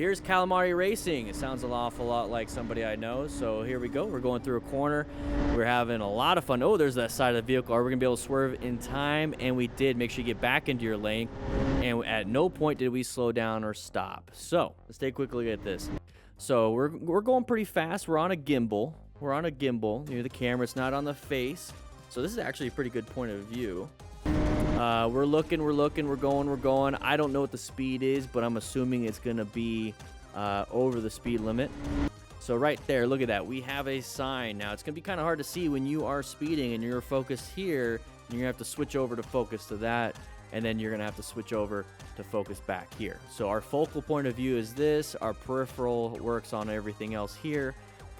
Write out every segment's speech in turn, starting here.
here's Calamari Racing. It sounds an awful lot like somebody I know. So here we go. We're going through a corner. We're having a lot of fun. Oh, there's that side of the vehicle. Are we going to be able to swerve in time? And we did. Make sure you get back into your lane. And at no point did we slow down or stop. So let's take a quick look at this. So we're going pretty fast. We're on a gimbal. We're on a gimbal near the camera. It's not on the face. So this is actually a pretty good point of view. We're looking, we're going. I don't know what the speed is, but I'm assuming it's going to be over the speed limit. So right there, look at that. We have a sign. Now, it's going to be kind of hard to see when you are speeding and you're focused here. You're going to have to switch over to focus to that, and then you're going to have to switch over to focus back here. So our focal point of view is this. Our peripheral works on everything else here.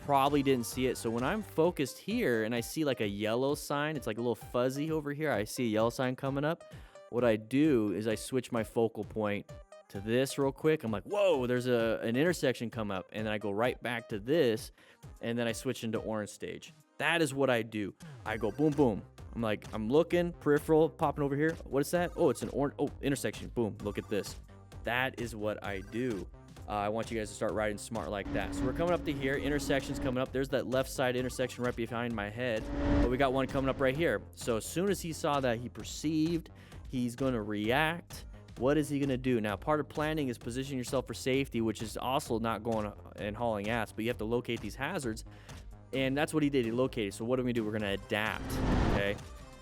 Probably didn't see it. So when I'm focused here and I see like a yellow sign, it's like a little fuzzy over here. I see a yellow sign coming up. What I do is I switch my focal point to this real quick. I'm like, whoa, there's an intersection come up. And then I go right back to this. And then I switch into orange stage. That is what I do. I go boom, boom. I'm like, I'm looking, peripheral popping over here. What is that? Oh, it's an orange. Oh, intersection. Boom. Look at this. That is what I do. I want you guys to start riding smart like that. So we're coming up to here. Intersection's coming up. There's that left side intersection right behind my head. But we got one coming up right here. So as soon as he saw that, he perceived, he's going to react. What is he going to do? Now, part of planning is positioning yourself for safety, which is also not going and hauling ass. But you have to locate these hazards. And that's what he did. He located. So what do we do? We're going to adapt. Okay.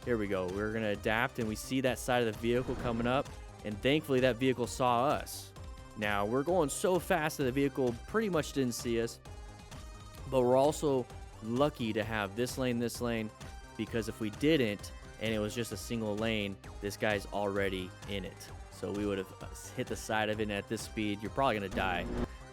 Here we go. We're going to adapt. And we see that side of the vehicle coming up. And thankfully, that vehicle saw us. Now, we're going so fast that the vehicle pretty much didn't see us, but we're also lucky to have this lane, because if we didn't, and it was just a single lane, this guy's already in it. So we would have hit the side of it, and at this speed, you're probably going to die.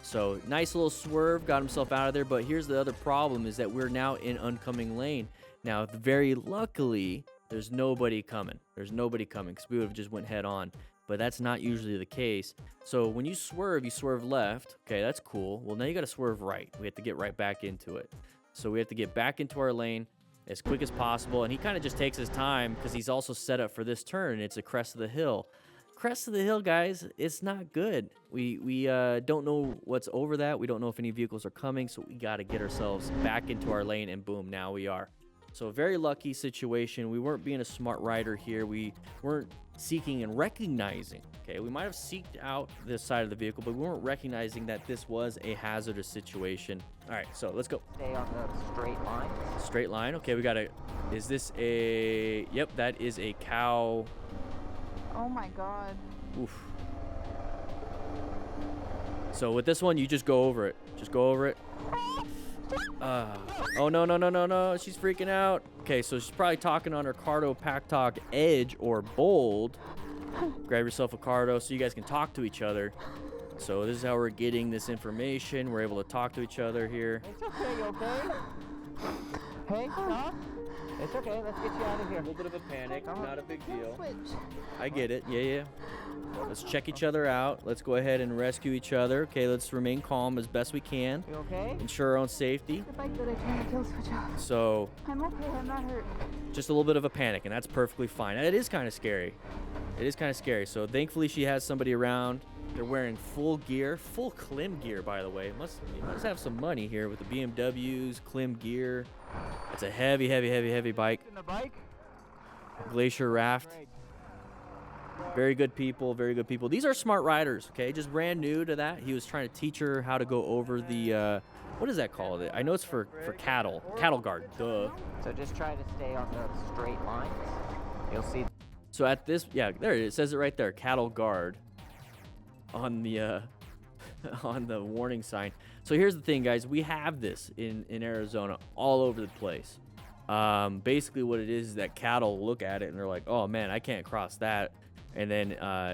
So nice little swerve, got himself out of there, but here's the other problem is that we're now in oncoming lane. Now, very luckily, there's nobody coming. There's nobody coming because we would have just went head on. But that's not usually the case. So when you swerve left. Okay, that's cool. Well, now you got to swerve right. We have to get right back into it. So we have to get back into our lane as quick as possible. And he kind of just takes his time because he's also set up for this turn. It's a crest of the hill. Crest of the hill, guys, it's not good. We don't know what's over that. We don't know if any vehicles are coming. So we got to get ourselves back into our lane. And boom, now we are. So a very lucky situation. We weren't being a smart rider here. We weren't seeking and recognizing. Okay, we might have seeked out this side of the vehicle, but we weren't recognizing that this was a hazardous situation. All right, so let's go. Stay on the straight line. Straight line. Okay, we got a. Is this a? Yep, that is a cow. Oh my God. Oof. So with this one, you just go over it. Just go over it. Oh, no. She's freaking out. Okay, so she's probably talking on her Cardo Pack Talk Edge or Bold. Grab yourself a Cardo so you guys can talk to each other. So this is how we're getting this information. We're able to talk to each other here. It's okay, you okay? Hey, stop. It's okay, let's get you out of here. A little bit of a panic, not a big deal. Switch. I get it, yeah. Let's check each other out. Let's go ahead and rescue each other. Okay, let's remain calm as best we can. You okay? Ensure our own safety. The bike that I tried to kill switch off. So, I'm okay, I'm not hurt. just a little bit of a panic, and that's perfectly fine. It is kind of scary. So thankfully she has somebody around. They're wearing full gear, full Klim gear, by the way. Must have some money here with the BMWs, Klim gear. It's a heavy bike. In the bike? Glacier raft. Very good people. These are smart riders, okay? Just brand new to that. He was trying to teach her how to go over the, what is that called? I know it's for cattle guard, duh. So just try to stay on the straight lines. You'll see. So at this, yeah, there it is. It says it right there, cattle guard on the on the warning sign. So here's the thing, guys. We have this in Arizona all over the place. Basically what it is that cattle look at it and they're like, oh man, I can't cross that. And then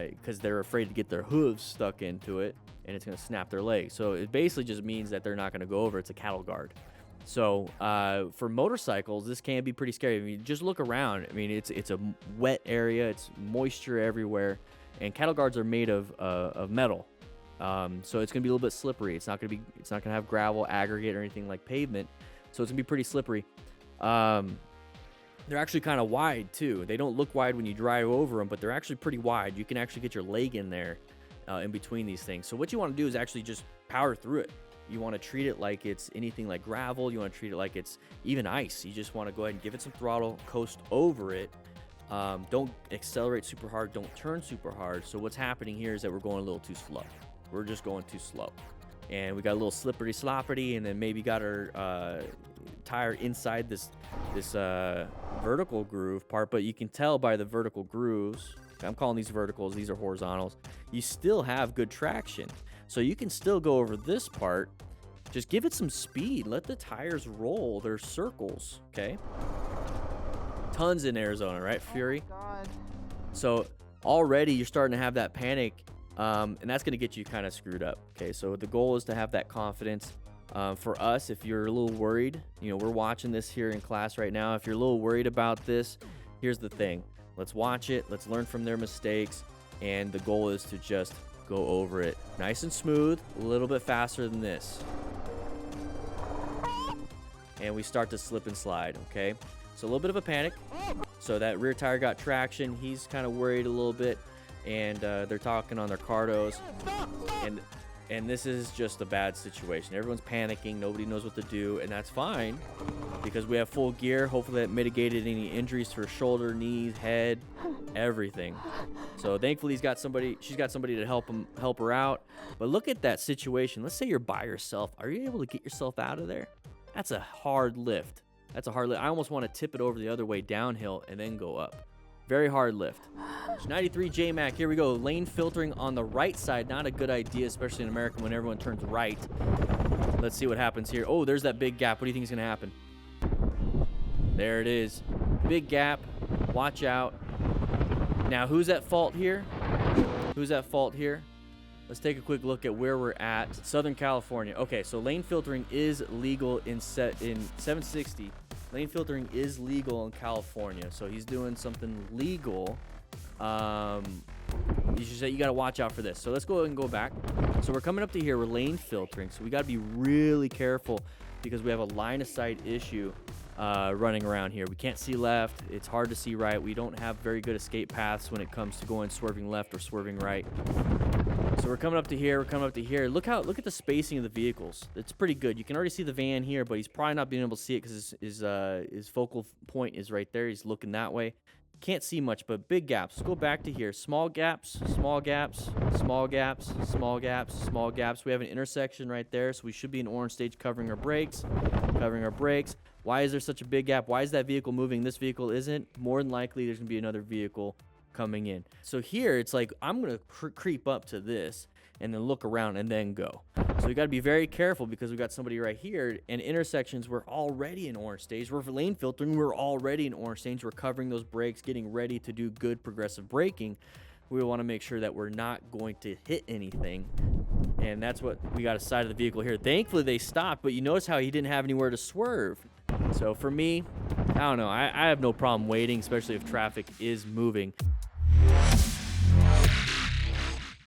because they're afraid to get their hooves stuck into it and it's going to snap their leg. So it basically just means that they're not going to go over. It's a cattle guard. So for motorcycles, this can be pretty scary. I mean, just look around. I mean, it's a wet area. It's moisture everywhere. And cattle guards are made of metal. So it's going to be a little bit slippery. It's not going to have gravel, aggregate, or anything like pavement. So it's going to be pretty slippery. They're actually kind of wide too. They don't look wide when you drive over them, but they're actually pretty wide. You can actually get your leg in there in between these things. So what you want to do is actually just power through it. You want to treat it like it's anything like gravel. You want to treat it like it's even ice. You just want to go ahead and give it some throttle, coast over it. Don't accelerate super hard. Don't turn super hard. So what's happening here is that we're going a little too slow. We're just going too slow. And we got a little slippery sloppery, and then maybe got our tire inside this vertical groove part. But you can tell by the vertical grooves, I'm calling these verticals, these are horizontals, you still have good traction. So you can still go over this part. Just give it some speed. Let the tires roll their circles, okay? Tons in Arizona, right, Fury? Oh my God. So already you're starting to have that panic, and that's going to get you kind of screwed up, okay? So the goal is to have that confidence. For us, if you're a little worried, you know, we're watching this here in class right now. If you're a little worried about this, here's the thing. Let's watch it. Let's learn from their mistakes. And the goal is to just go over it nice and smooth, a little bit faster than this. And we start to slip and slide, okay? So a little bit of a panic. So that rear tire got traction. He's kind of worried a little bit. And they're talking on their cardos. And this is just a bad situation. Everyone's panicking. Nobody knows what to do. And that's fine because we have full gear. Hopefully that mitigated any injuries to her shoulder, knees, head, everything. So thankfully she's got somebody to help her out. But look at that situation. Let's say you're by yourself. Are you able to get yourself out of there? That's a hard lift. That's a hard lift. I almost want to tip it over the other way downhill and then go up. Very hard lift. 93 J-Mac, here we go. Lane filtering on the right side. Not a good idea, especially in America when everyone turns right. Let's see what happens here. Oh, there's that big gap. What do you think is going to happen? There it is. Big gap. Watch out. Now, who's at fault here? Who's at fault here? Let's take a quick look at where we're at. Southern California. Okay, so lane filtering is legal in 760. Lane filtering is legal in California, so he's doing something legal. You got to watch out for this. So let's go ahead and go back. So we're coming up to here. We're lane filtering, so we got to be really careful because we have a line of sight issue running around here. We can't see left. It's hard to see right. We don't have very good escape paths when it comes to going swerving left or swerving right. So we're coming up to here. We're coming up to here. Look at the spacing of the vehicles. It's pretty good. You can already see the van here, but he's probably not being able to see it because his focal point is right there. He's looking that way. Can't see much, but big gaps. Let's go back to here. Small gaps, small gaps, small gaps, small gaps, small gaps. We have an intersection right there, so we should be in orange stage covering our brakes. Covering our brakes. Why is there such a big gap? Why is that vehicle moving? This vehicle isn't. More than likely, there's going to be another vehicle coming in. So here, it's like I'm going to creep up to this and then look around and then go. So we got to be very careful because we got somebody right here. And intersections, we're already in orange stage. We're for lane filtering. We're already in orange stage. We're covering those brakes, getting ready to do good progressive braking. We want to make sure that we're not going to hit anything. And that's what we got aside of the vehicle here. Thankfully, they stopped, but you notice how he didn't have anywhere to swerve. So for me, I don't know. I have no problem waiting, especially if traffic is moving.